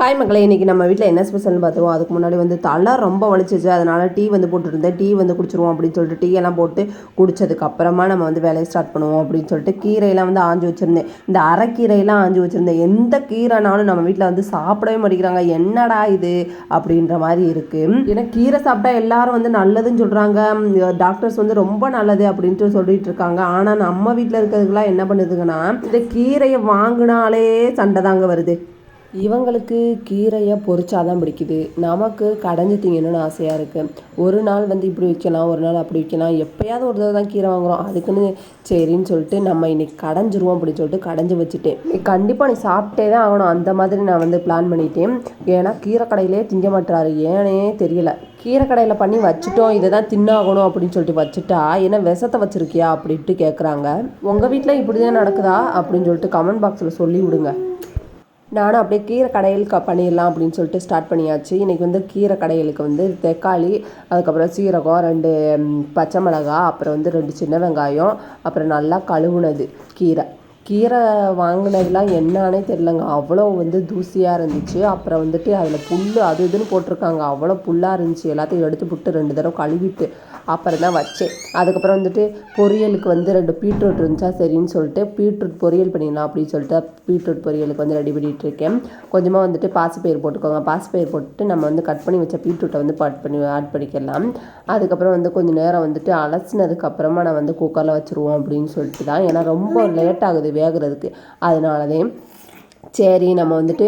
Hi மக்களே, இன்றைக்கி நம்ம வீட்டில் என்ன ஸ்பெஷல்னு பார்த்துருவோம். அதுக்கு முன்னாடி வந்து தலை ரொம்ப வலிச்சிச்சு, அதனால் டீ வந்து போட்டுருந்தேன். டீ வந்து குடிச்சிருவோம் அப்படின்னு சொல்லிட்டு டீ எல்லாம் போட்டு குடித்ததுக்கப்புறமா நம்ம வந்து வேலையை ஸ்டார்ட் பண்ணுவோம் அப்படின்னு சொல்லிட்டு கீரையெல்லாம் வந்து ஆஞ்சு வச்சுருந்தேன். இந்த அரைக்கீரையெல்லாம் ஆஞ்சு வச்சுருந்தேன். எந்த கீரைனாலும் நம்ம வீட்டில் வந்து சாப்பிடவே மாட்டேங்கிறாங்க. என்னடா இது அப்படின்ற மாதிரி இருக்குது. ஏன்னா கீரை சாப்பிட்டா எல்லாரும் வந்து நல்லதுன்னு சொல்கிறாங்க, டாக்டர்ஸ் வந்து ரொம்ப நல்லது அப்படின்ட்டு சொல்லிட்டு இருக்காங்க. ஆனால் நம்ம வீட்டில் இருக்கிறதுக்கெல்லாம் என்ன பண்ணுதுங்கன்னா, இந்த கீரையை வாங்கினாலே சண்டை தாங்க வருது. இவங்களுக்கு கீரையை பொரிச்சாதான் பிடிக்குது, நமக்கு கடைஞ்சி திங்கணும்னு ஆசையாக இருக்குது. ஒரு நாள் வந்து இப்படி வைக்கலாம், ஒரு நாள் அப்படி வைக்கலாம். எப்போயாவது ஒரு தடவை தான் கீரை வாங்குகிறோம், அதுக்குன்னு சரின்னு சொல்லிட்டு நம்ம இன்னைக்கு கடைஞ்சிருவோம் அப்படின்னு சொல்லிட்டு கடைஞ்சி வச்சுட்டேன். கண்டிப்பாக நீ சாப்பிட்டே தான் ஆகணும், அந்த மாதிரி நான் வந்து பிளான் பண்ணிட்டேன். ஏன்னா கீரை கடையிலே திங்க மாட்டுறாரு, ஏனே தெரியல. கீரை கடையில் பண்ணி வச்சுட்டோம், இதை தான் தின்னாகணும் அப்படின்னு சொல்லிட்டு வச்சுட்டா என்ன விஷத்தை வச்சுருக்கியா அப்படின்ட்டு கேட்குறாங்க. உங்கள் வீட்டில் இப்படி தான் நடக்குதா அப்படின்னு சொல்லிட்டு கமெண்ட் பாக்ஸில் சொல்லி விடுங்க. நானும் அப்படியே கீரை கடையில் பண்ணிடலாம் அப்படின்னு சொல்லிட்டு ஸ்டார்ட் பண்ணியாச்சு. இன்றைக்கி வந்து கீரை கடையலுக்கு வந்து தக்காளி, அதுக்கப்புறம் சீரகம், 2 பச்சை மிளகாய், அப்புறம் வந்து 2 சின்ன வெங்காயம், அப்புறம் நல்லா கழுவுனது கீரை வாங்கினதுலாம் என்னானே தெரிலங்க. அவ்வளோ வந்து தூசியாக இருந்துச்சு. அப்புறம் வந்துட்டு அதில் புல் அது இதுன்னு போட்டிருக்காங்க, அவ்வளோ புல்லாக இருந்துச்சு. எல்லாத்தையும் எடுத்து விட்டு 2 தடவை கழுவிட்டு அப்புறம் தான் வச்சேன். அதுக்கப்புறம் வந்துட்டு பொரியலுக்கு வந்து 2 பீட்ரூட் இருந்துச்சா, சரின்னு சொல்லிட்டு பீட்ரூட் பொரியல் பண்ணிடலாம் அப்படின்னு சொல்லிட்டு பீட்ரூட் பொரியலுக்கு வந்து ரெடி பண்ணிகிட்டு இருக்கேன். கொஞ்சமாக வந்துட்டு பாசிப்பயிர் போட்டுக்கோங்க. பாசிப்பயிர் போட்டுட்டு நம்ம வந்து கட் பண்ணி வச்ச பீட்ரூட்டை வந்து ஆட் பண்ணிக்கலாம். அதுக்கப்புறம் வந்து கொஞ்சம் நேரம் வந்துட்டு அலசினதுக்கப்புறமா நான் வந்து குக்கரில் வச்சுருவோம் அப்படின்னு சொல்லிட்டு தான். ஏன்னா ரொம்ப லேட் ஆகுது வேகிறதுக்கு, அதனாலதே சரி நம்ம வந்துட்டு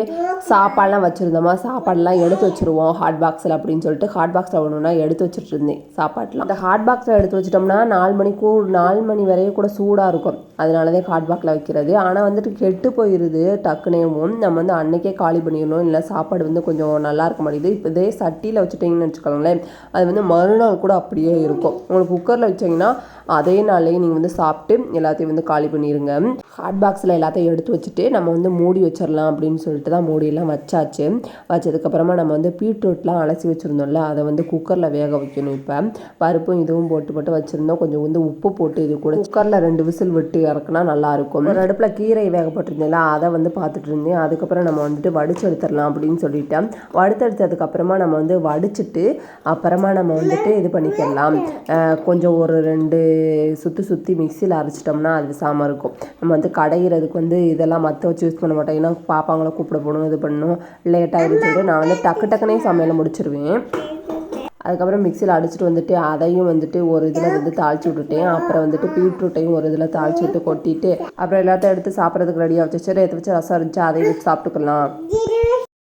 சாப்பாடெலாம் வச்சுருந்தோமா, சாப்பாடெலாம் எடுத்து வச்சுருவோம் ஹாட் பாக்ஸில் அப்படின்னு சொல்லிட்டு ஹாட் பாக்ஸில் ஒன்றுனா எடுத்து வச்சுட்டு இருந்தேன் சாப்பாடெலாம். அந்த ஹாட் பாக்ஸில் எடுத்து வச்சிட்டோம்னா 4 மணி வரையும் கூட சூடாக இருக்கும், அதனாலதான் ஹாட் பாக்ஸில் வைக்கிறது. ஆனால் வந்துட்டு கெட்டு போயிடுது டக்குனேவும். நம்ம வந்து அன்றைக்கே காலி பண்ணிடணும், இல்லை சாப்பாடு வந்து கொஞ்சம் நல்லா இருக்க மாட்டேங்குது. இப்போ இதே சட்டியில் வச்சுட்டிங்கன்னு வச்சுக்கோங்களேன், அது வந்து மறுநாள் கூட அப்படியே இருக்கும். உங்களுக்கு குக்கரில் வச்சிங்கன்னா அதே நாள்லேயே நீங்கள் வந்து சாப்பிட்டு எல்லாத்தையும் வந்து காலி பண்ணிடுங்க. ஹாட் பாக்ஸில் எல்லாத்தையும் எடுத்து வச்சுட்டு நம்ம வந்து மூடி வச்சிடலாம் அப்படின்னு சொல்லிட்டு தான் மூடியெல்லாம் வச்சாச்சு. வச்சதுக்கப்புறமா நம்ம வந்து பீட்ரூட்லாம் அலசி வச்சுருந்தோம்ல, அதை வந்து குக்கரில் வேக வைக்கணும். இப்போ பருப்பும் இதுவும் போட்டு வச்சுருந்தோம். கொஞ்சம் வந்து உப்பு போட்டு இது கூட குக்கரில் 2 விசில் விட்டு இறக்குனா நல்லாயிருக்கும். ஒரு அடுப்பில் கீரை வேக போட்டிருந்தேன்ல, அதை வந்து பார்த்துட்டு இருந்தேன். அதுக்கப்புறம் நம்ம வந்துட்டு வடிச்சு எடுத்துடலாம் அப்படின்னு சொல்லிட்டேன். வடித்தெடுத்ததுக்கப்புறமா நம்ம வந்து வடிச்சிட்டு அப்புறமா நம்ம வந்துட்டு இது பண்ணிக்கலாம். கொஞ்சம் ஒரு 2 சுற்றி மிக்சியில் அரைச்சிட்டோம்னா அது சாம இருக்கும். நம்ம வந்து கடையிறதுக்கு வந்து இதெல்லாம் மற்ற வச்சு யூஸ் பண்ண மாட்டோம். ஏன்னா பாப்பாங்களை கூப்பிட போகணும், இது பண்ணணும், லேட் ஆகிடுன்னு சொல்லிட்டு நான் வந்து டக்குனே சமையலை முடிச்சிருவேன். அதுக்கப்புறம் மிக்சியில் அடிச்சுட்டு வந்துட்டு அதையும் வந்துட்டு ஒரு இதில் வந்து தாளிச்சு விட்டுட்டேன். அப்புறம் வந்துட்டு பீட்ரூட்டையும் ஒரு இதில் தாளிச்சு விட்டு கொட்டிட்டு அப்புறம் எல்லாத்தையும் எடுத்து சாப்பிட்றதுக்கு ரெடியாக வச்சு எடுத்து வச்சு ரசம் இருந்துச்சு, அதையும் வச்சு சாப்பிட்டுக்கலாம்.